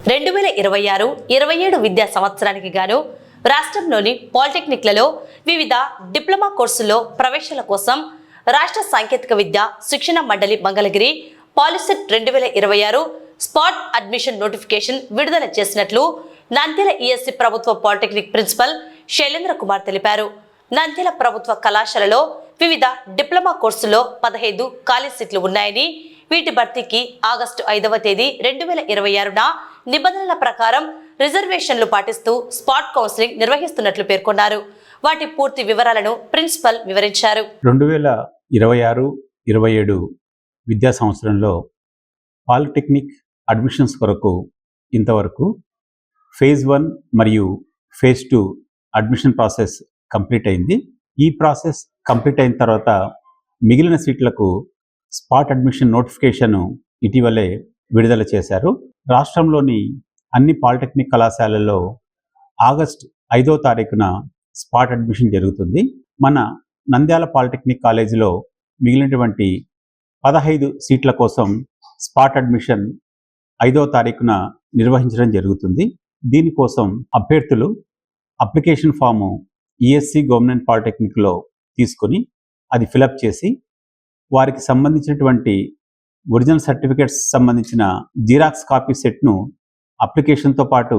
2026-27 విద్యా సంవత్సరానికి గాను రాష్ట్రంలోని పాలిటెక్నిక్లలో వివిధ డిప్లొమా కోర్సుల్లో ప్రవేశాల కోసం రాష్ట్ర సాంకేతిక విద్యా శిక్షణ మండలి Mangalagiri POLYCET 2026 spot admission notification విడుదల చేసినట్లు నంద్యాల ఈఎస్సీ ప్రభుత్వ పాలిటెక్నిక్ ప్రిన్సిపల్ శైలేంద్ర కుమార్ తెలిపారు. నంద్యాల ప్రభుత్వ కళాశాలలో వివిధ డిప్లొమా కోర్సుల్లో 15 ఖాళీ సీట్లు ఉన్నాయని, వీటి భర్తీకి ఆగస్టు 5వ తేదీ 2026న నిబంధనల ప్రకారం రిజర్వేషన్లు పాటిస్తూ స్పాట్ కౌన్సిలింగ్ నిర్వహిస్తున్నట్లు పేర్కొన్నారు. వాటి పూర్తి వివరాలను ప్రిన్సిపల్ వివరించారు. 2026-27 విద్యా సంవత్సరంలో పాలిటెక్నిక్ అడ్మిషన్స్ కొరకు ఇంతవరకు ఫేజ్ 1 మరియు ఫేజ్ 2 అడ్మిషన్ ప్రాసెస్ కంప్లీట్ అయింది. ఈ ప్రాసెస్ కంప్లీట్ అయిన తర్వాత మిగిలిన సీట్లకు స్పాట్ అడ్మిషన్ నోటిఫికేషన్ ఇటీవలే విడుదల చేశారు. రాష్ట్రంలోని అన్ని పాలిటెక్నిక్ కళాశాలల్లో ఆగస్టు 5వ తారీఖున స్పాట్ అడ్మిషన్ జరుగుతుంది. మన నంద్యాల పాలిటెక్నిక్ కాలేజీలో మిగిలినటువంటి 15 సీట్ల కోసం స్పాట్ అడ్మిషన్ 5వ తారీఖున నిర్వహించడం జరుగుతుంది. దీనికోసం అభ్యర్థులు అప్లికేషన్ ఫాము ఈఎస్సీ గవర్నమెంట్ పాలిటెక్నిక్లో తీసుకొని అది ఫిలప్ చేసి వారికి సంబంధించినటువంటి ఒరిజినల్ సర్టిఫికేట్స్ సంబంధించిన జిరాక్స్ కాపీ సెట్ను అప్లికేషన్తో పాటు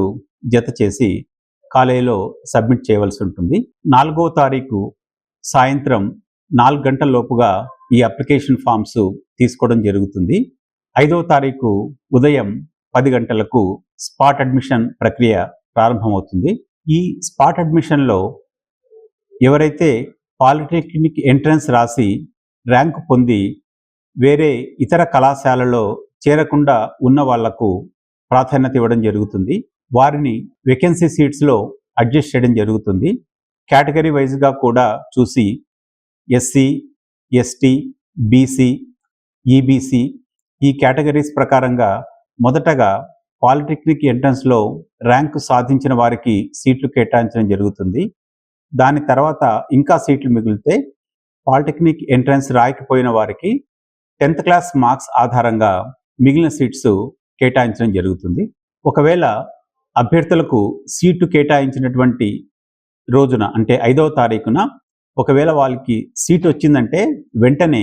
జత చేసి కాలేజీలో సబ్మిట్ చేయవలసి ఉంటుంది. 4వ తారీఖు సాయంత్రం 4 గంటల లోపుగా ఈ అప్లికేషన్ ఫామ్స్ తీసుకోవడం జరుగుతుంది. 5వ తారీఖు ఉదయం 10 గంటలకు స్పాట్ అడ్మిషన్ ప్రక్రియ ప్రారంభమవుతుంది. ఈ స్పాట్ అడ్మిషన్లో ఎవరైతే పాలిటెక్నిక్ ఎంట్రన్స్ రాసి ర్యాంకు పొంది వేరే ఇతర కళాశాలలో చేరకుండా ఉన్న వాళ్లకు ప్రాధాన్యత ఇవ్వడం జరుగుతుంది. వారిని వేకెన్సీ సీట్స్లో అడ్జస్ట్ చేయడం జరుగుతుంది. కేటగిరీ వైజ్గా కూడా చూసి ఎస్సీ, ఎస్టీ, బీసీ, ఈబీసీ ఈ కేటగిరీస్ ప్రకారంగా మొదటగా పాలిటెక్నిక్ ఎంట్రన్స్లో ర్యాంకు సాధించిన వారికి సీట్లు కేటాయించడం జరుగుతుంది. దాని తర్వాత ఇంకా సీట్లు మిగిలితే పాలిటెక్నిక్ ఎంట్రన్స్ రాయకపోయిన వారికి 10th క్లాస్ మార్క్స్ ఆధారంగా మిగిలిన సీట్స్ కేటాయించడం జరుగుతుంది. ఒకవేళ అభ్యర్థులకు సీటు కేటాయించినటువంటి రోజున అంటే 5వ తారీఖున ఒకవేళ వాళ్ళకి సీట్ వచ్చిందంటే వెంటనే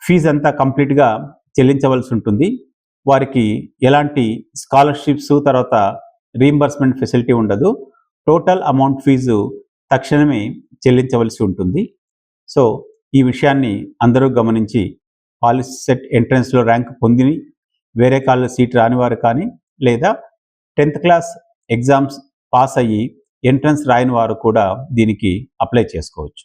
ఫీజు అంతా కంప్లీట్గా చెల్లించవలసి ఉంటుంది. వారికి ఎలాంటి స్కాలర్షిప్స్ తర్వాత రీయింబర్స్మెంట్ ఫెసిలిటీ ఉండదు. టోటల్ అమౌంట్ ఫీజు తక్షణమే చెల్లించవలసి ఉంటుంది. సో ఈ విషయాన్ని అందరూ గమనించి పాలిసెట్ ఎంట్రన్స్లో ర్యాంక్ పొంది వేరే కాలేజీలో సీట్ రాని వారు కానీ లేదా 10th క్లాస్ ఎగ్జామ్స్ పాస్ అయ్యి ఎంట్రన్స్ రాయని వారు కూడా దీనికి అప్లై చేసుకోవచ్చు.